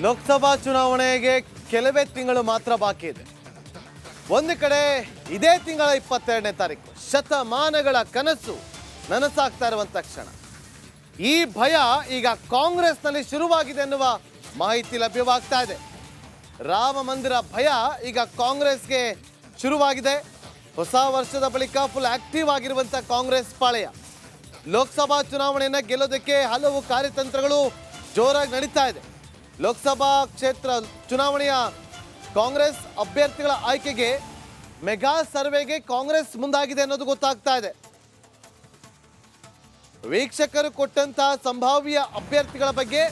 ಲೋಕಸಭಾ ಚುನಾವಣೆಗೆ ಕೆಲವೇ ತಿಂಗಳು ಮಾತ್ರ ಬಾಕಿ ಇದೆ. ಒಂದು ಕಡೆ ಇದೇ ತಿಂಗಳ 22ನೇ ತಾರೀಕು ಶತಮಾನಗಳ ಕನಸು ನನಸಾಗ್ತಾ ಇರುವಂತ ಕ್ಷಣ. ಈ ಭಯ ಈಗ ಕಾಂಗ್ರೆಸ್ನಲ್ಲಿ ಶುರುವಾಗಿದೆ ಎನ್ನುವ ಮಾಹಿತಿ ಲಭ್ಯವಾಗ್ತಾ ಇದೆ. ರಾಮ ಮಂದಿರ ಭಯ ಈಗ ಕಾಂಗ್ರೆಸ್ಗೆ ಶುರುವಾಗಿದೆ. ಹೊಸ ವರ್ಷದ ಬಳಿಕ ಫುಲ್ ಆಕ್ಟಿವ್ ಆಗಿರುವಂತ ಕಾಂಗ್ರೆಸ್ ಪಾಳೆಯ ಲೋಕಸಭಾ ಚುನಾವಣೆಯನ್ನು ಗೆಲ್ಲೋದಕ್ಕೆ ಹಲವು ಕಾರ್ಯತಂತ್ರಗಳು ಜೋರಾಗಿ ನಡೀತಾ ಇದೆ. ಲೋಕಸಭಾ ಕ್ಷೇತ್ರ ಚುನಾವಣೆಯ ಕಾಂಗ್ರೆಸ್ ಅಭ್ಯರ್ಥಿಗಳ ಆಯ್ಕೆಗೆ ಮೆಗಾ ಸರ್ವೆಗೆ ಕಾಂಗ್ರೆಸ್ ಮುಂದಾಗಿದೆ ಅನ್ನೋದು ಗೊತ್ತಾಗ್ತಾ ಇದೆ. ವೀಕ್ಷಕರು ಕೊಟ್ಟಂತಹ ಸಂಭಾವ್ಯ ಅಭ್ಯರ್ಥಿಗಳ ಬಗ್ಗೆ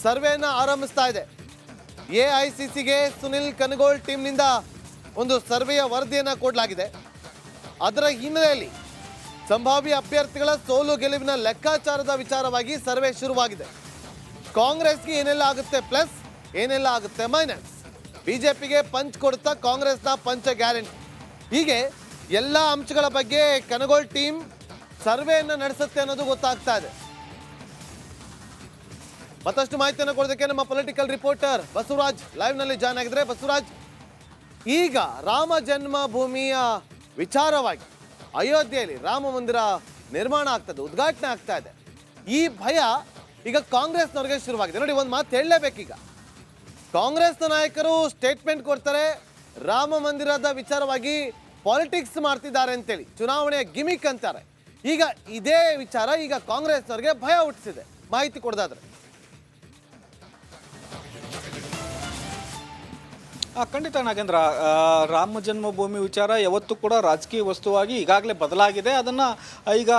ಸರ್ವೆಯನ್ನು ಆರಂಭಿಸ್ತಾ ಇದೆ. ಎಐಸಿಸಿಗೆ ಸುನಿಲ್ ಕನಗೋಳ್ ಟೀಮ್ನಿಂದ ಒಂದು ಸರ್ವೆಯ ವರದಿಯನ್ನು ಕೊಡಲಾಗಿದೆ. ಅದರ ಹಿನ್ನೆಲೆಯಲ್ಲಿ ಸಂಭಾವ್ಯ ಅಭ್ಯರ್ಥಿಗಳ ಸೋಲು ಗೆಲುವಿನ ಲೆಕ್ಕಾಚಾರದ ವಿಚಾರವಾಗಿ ಸರ್ವೆ ಶುರುವಾಗಿದೆ. ಕಾಂಗ್ರೆಸ್ಗೆ ಏನೆಲ್ಲ ಆಗುತ್ತೆ ಪ್ಲಸ್, ಏನೆಲ್ಲ ಆಗುತ್ತೆ ಮೈನಸ್, ಬಿಜೆಪಿಗೆ ಪಂಚ್ ಕೊಡುತ್ತಾ ಕಾಂಗ್ರೆಸ್ನ ಪಂಚ ಗ್ಯಾರಂಟಿ, ಹೀಗೆ ಎಲ್ಲ ಅಂಶಗಳ ಬಗ್ಗೆ ಕನಗೋಳ್ ಟೀಮ್ ಸರ್ವೆಯನ್ನು ನಡೆಸುತ್ತೆ ಅನ್ನೋದು ಗೊತ್ತಾಗ್ತಾ ಇದೆ. ಮತ್ತಷ್ಟು ಮಾಹಿತಿಯನ್ನು ಕೊಡೋದಕ್ಕೆ ನಮ್ಮ ಪೊಲಿಟಿಕಲ್ ರಿಪೋರ್ಟರ್ ಬಸವರಾಜ್ ಲೈವ್ ನಲ್ಲಿ ಜಾಯ್ನ್ ಆಗಿದ್ರೆ. ಬಸವರಾಜ್, ಈಗ ರಾಮ ಜನ್ಮಭೂಮಿಯ ವಿಚಾರವಾಗಿ ಅಯೋಧ್ಯೆಯಲ್ಲಿ ರಾಮ ಮಂದಿರ ನಿರ್ಮಾಣ ಆಗ್ತದೆ, ಉದ್ಘಾಟನೆ ಆಗ್ತಾ ಇದೆ. ಈ ಭಯ ಈಗ ಕಾಂಗ್ರೆಸ್ನವ್ರಿಗೆ ಶುರುವಾಗಿದೆ. ನೋಡಿ, ಒಂದು ಮಾತು ಹೇಳಲೇಬೇಕೀಗ. ಕಾಂಗ್ರೆಸ್ನ ನಾಯಕರು ಸ್ಟೇಟ್ಮೆಂಟ್ ಕೊಡ್ತಾರೆ, ರಾಮ ಮಂದಿರದ ವಿಚಾರವಾಗಿ ಪಾಲಿಟಿಕ್ಸ್ ಮಾಡ್ತಿದ್ದಾರೆ ಅಂತೇಳಿ, ಚುನಾವಣೆಯ ಗಿಮಿಕ್ ಅಂತಾರೆ. ಈಗ ಇದೇ ವಿಚಾರ ಈಗ ಕಾಂಗ್ರೆಸ್ನವ್ರಿಗೆ ಭಯ ಹುಟ್ಟಿಸಿದೆ. ಮಾಹಿತಿ ಕೊಡೋದಾದ್ರೆ ಖಂಡಿತ ನಾಗೇಂದ್ರ, ರಾಮ ಜನ್ಮಭೂಮಿ ವಿಚಾರ ಯಾವತ್ತೂ ಕೂಡ ರಾಜಕೀಯ ವಸ್ತುವಾಗಿ ಈಗಾಗಲೇ ಬದಲಾಗಿದೆ. ಅದನ್ನು ಈಗ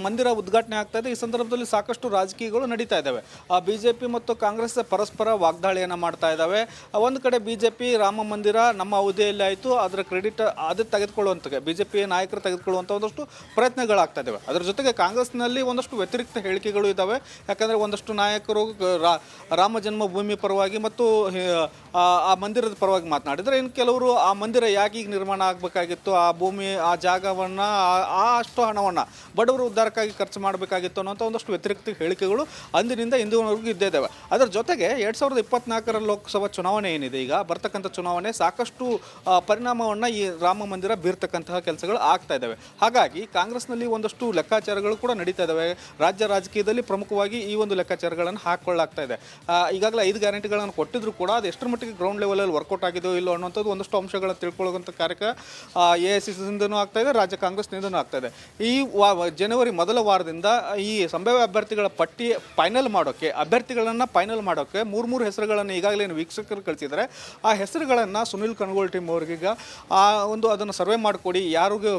ಮಂದಿರ ಉದ್ಘಾಟನೆ ಆಗ್ತಾ ಇದೆ. ಈ ಸಂದರ್ಭದಲ್ಲಿ ಸಾಕಷ್ಟು ರಾಜಕೀಯಗಳು ನಡೀತಾ ಇದ್ದಾವೆ. BJP ಮತ್ತು ಕಾಂಗ್ರೆಸ್ ಪರಸ್ಪರ ವಾಗ್ದಾಳಿಯನ್ನು ಮಾಡ್ತಾ ಇದ್ದಾವೆ. ಒಂದು ಕಡೆ BJP ರಾಮ ಮಂದಿರ ನಮ್ಮ ಅವಧಿಯಲ್ಲಿ ಆಯಿತು, ಅದರ ಕ್ರೆಡಿಟ್ ಅದು ತೆಗೆದುಕೊಳ್ಳುವಂಥ BJP ನಾಯಕರು ತೆಗೆದುಕೊಳ್ಳುವಂಥ ಒಂದಷ್ಟು ಪ್ರಯತ್ನಗಳಾಗ್ತಾ ಇದ್ದಾವೆ. ಅದರ ಜೊತೆಗೆ ಕಾಂಗ್ರೆಸ್ನಲ್ಲಿ ಒಂದಷ್ಟು ವ್ಯತಿರಿಕ್ತ ಹೇಳಿಕೆಗಳು ಇದ್ದಾವೆ. ಯಾಕಂದರೆ ಒಂದಷ್ಟು ನಾಯಕರು ರಾಮ ಜನ್ಮಭೂಮಿ ಪರವಾಗಿ ಮತ್ತು ಆ ಮಂದಿರದ ಪರವಾಗಿ ಮಾತನಾಡಿದರೆ, ಇನ್ನು ಕೆಲವರು ಆ ಮಂದಿರ ಯಾಕೆ ಈಗ ನಿರ್ಮಾಣ ಆಗಬೇಕಾಗಿತ್ತು, ಆ ಭೂಮಿ ಆ ಜಾಗವನ್ನು ಅಷ್ಟು ಹಣವನ್ನು ಬಡವರ ಉದ್ಧಾರಕ್ಕಾಗಿ ಖರ್ಚು ಮಾಡಬೇಕಾಗಿತ್ತು ಅನ್ನೋಂಥ ಒಂದಷ್ಟು ವ್ಯತಿರಿಕ್ತ ಹೇಳಿಕೆಗಳು ಅಂದಿನಿಂದ ಇಂದಿನವರೆಗೂ ಇದ್ದೇ ಇದ್ದಾವೆ. ಅದರ ಜೊತೆಗೆ 2024 ಲೋಕಸಭಾ ಚುನಾವಣೆ ಏನಿದೆ, ಈಗ ಬರ್ತಕ್ಕಂಥ ಚುನಾವಣೆ ಸಾಕಷ್ಟು ಪರಿಣಾಮವನ್ನು ಈ ರಾಮ ಮಂದಿರ ಬೀರ್ತಕ್ಕಂತಹ ಕೆಲಸಗಳು ಆಗ್ತಾ ಇದ್ದಾವೆ. ಹಾಗಾಗಿ ಕಾಂಗ್ರೆಸ್ನಲ್ಲಿ ಒಂದಷ್ಟು ಲೆಕ್ಕಾಚಾರಗಳು ಕೂಡ ನಡೀತಾ ಇದ್ದಾವೆ. ರಾಜ್ಯ ರಾಜಕೀಯದಲ್ಲಿ ಪ್ರಮುಖವಾಗಿ ಈ ಒಂದು ಲೆಕ್ಕಾಚಾರಗಳನ್ನು ಹಾಕೊಳ್ಳಾಗ್ತಾ ಇದೆ. ಈಗಾಗಲೇ 5 ಗ್ಯಾರಂಟಿಗಳನ್ನು ಕೊಟ್ಟಿದ್ರು ಕೂಡ ಅದು ಎಷ್ಟರ ಮಟ್ಟಿಗೆ ಗ್ರೌಂಡ್ ಲೆವೆಲಲ್ಲಿ ವರ್ಕೌಟ್ ಆಗಿದೆಯೋ ಇಲ್ಲೋ ಅನ್ನೋಂಥದ್ದು ಒಂದಷ್ಟು ಅಂಶಗಳನ್ನು ತಿಳ್ಕೊಳ್ಳುವಂಥ ಕಾರ್ಯಕ್ರಮ AICCದಿಂದನೂ ಆಗ್ತಾ ಇದೆ, ರಾಜ್ಯ ಕಾಂಗ್ರೆಸ್ನಿಂದನೂ ಆಗ್ತಾ ಇದೆ. ಈ ಜನವರಿ ಮೊದಲ ವಾರದಿಂದ ಈ ಸಂಭಾವ್ಯ ಅಭ್ಯರ್ಥಿಗಳ ಪಟ್ಟಿ ಅಭ್ಯರ್ಥಿಗಳನ್ನು ಫೈನಲ್ ಮಾಡೋಕ್ಕೆ 3 ಹೆಸರುಗಳನ್ನು ಈಗಾಗಲೇ ವೀಕ್ಷಕರು ಕಳಿಸಿದ್ದಾರೆ. ಆ ಹೆಸರುಗಳನ್ನು ಸುನಿಲ್ ಕನಗೋಳ್ ಟೀಮ್ ಅವ್ರಿಗೀಗ ಅದನ್ನು ಸರ್ವೆ ಮಾಡಿಕೊಡಿ, ಯಾರಿಗೂ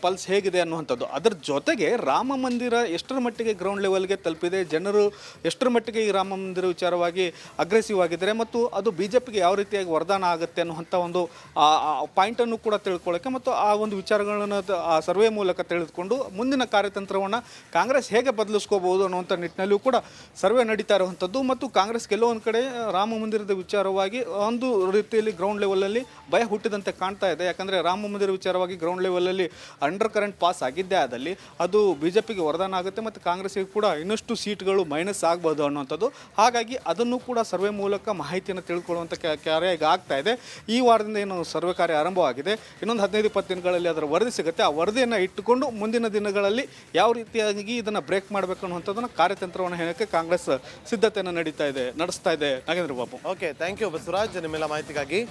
ಪಲ್ಸ್ ಹೇಗಿದೆ ಅನ್ನುವಂಥದ್ದು. ಅದರ ಜೊತೆಗೆ ರಾಮ ಮಂದಿರ ಎಷ್ಟರ ಮಟ್ಟಿಗೆ ಗ್ರೌಂಡ್ ಲೆವೆಲ್ಗೆ ತಲುಪಿದೆ, ಜನರು ಎಷ್ಟರ ಮಟ್ಟಿಗೆ ಈ ರಾಮ ಮಂದಿರ ವಿಚಾರವಾಗಿ ಅಗ್ರೆಸಿವ್ ಆಗಿದ್ದಾರೆ ಮತ್ತು ಅದು BJPಗೆ ಯಾವ ರೀತಿಯಾಗಿ ವರದಾನ ಆಗುತ್ತೆ ಅನ್ನುವಂಥ ಒಂದು ಪಾಯಿಂಟನ್ನು ಕೂಡ ತಿಳ್ಕೊಳ್ಳೋಕ್ಕೆ ಮತ್ತು ಆ ಒಂದು ವಿಚಾರಗಳನ್ನು ಆ ಸರ್ವೆ ಮೂಲಕ ತಿಳಿದುಕೊಂಡು ಮುಂದಿನ ಕಾರ್ಯತಂತ್ರವನ್ನು ಕಾಂಗ್ರೆಸ್ ಹೇಗೆ ಬದಲಿಸ್ಕೋಬಹುದು ಅನ್ನುವಂಥ ನಿಟ್ಟಿನಲ್ಲಿಯೂ ಕೂಡ ಸರ್ವೆ ನಡೀತಾ ಇರುವಂಥದ್ದು. ಮತ್ತು ಕಾಂಗ್ರೆಸ್ ಕೆಲವೊಂದು ಕಡೆ ರಾಮ ಮಂದಿರದ ವಿಚಾರವಾಗಿ ಒಂದು ರೀತಿಯಲ್ಲಿ ಗ್ರೌಂಡ್ ಲೆವೆಲಲ್ಲಿ ಭಯ ಹುಟ್ಟಿದಂತೆ ಕಾಣ್ತಾ ಇದೆ. ಯಾಕಂದರೆ ರಾಮ ಮಂದಿರ ವಿಚಾರವಾಗಿ ಗ್ರೌಂಡ್ ಲೆವೆಲಲ್ಲಿ ಅಂಡರ್ ಕರೆಂಟ್ ಪಾಸ್ ಆಗಿದ್ದೇ ಆದಲ್ಲಿ ಅದು BJPಗೆ ವರದಾನ ಆಗುತ್ತೆ ಮತ್ತು ಕಾಂಗ್ರೆಸ್ಗೆ ಕೂಡ ಇನ್ನಷ್ಟು ಸೀಟ್ಗಳು ಮೈನಸ್ ಆಗ್ಬೋದು ಅನ್ನುವಂಥದ್ದು. ಹಾಗಾಗಿ ಅದನ್ನು ಕೂಡ ಸರ್ವೆ ಮೂಲಕ ಮಾಹಿತಿಯನ್ನು ತಿಳ್ಕೊಳ್ಳುವಂಥ ಕಾರ್ಯ ಈಗ ಆಗ್ತಾ ಇದೆ. ಈ ವಾರದಿಂದ ಏನು ಸರ್ವೆ ಕಾರ್ಯ ಆರಂಭವಾಗಿದೆ. ಇನ್ನೊಂದು 15-20 ದಿನಗಳಲ್ಲಿ ಅದರ ವರದಿ ಸಿಗುತ್ತೆ. ಆ ವರದಿಯನ್ನು ಇಟ್ಟುಕೊಂಡು ಮುಂದಿನ ದಿನಗಳಲ್ಲಿ ಯಾವ ರೀತಿಯಾಗಿ ಇದನ್ನು ಬ್ರೇಕ್ ಮಾಡಬೇಕು ಅನ್ನುವಂಥದ್ದನ್ನು ಕಾರ್ಯತಂತ್ರವನ್ನು ಹೇಳಕ್ಕೆ ಕಾಂಗ್ರೆಸ್ ಸಿದ್ಧತೆಯನ್ನು ನಡೆಸ್ತಾ ಇದೆ Nagendra Babu. Okay, thank you Basavaraj ನಿಮ್ಮೆಲ್ಲ ಮಾಹಿತಿಗಾಗಿ.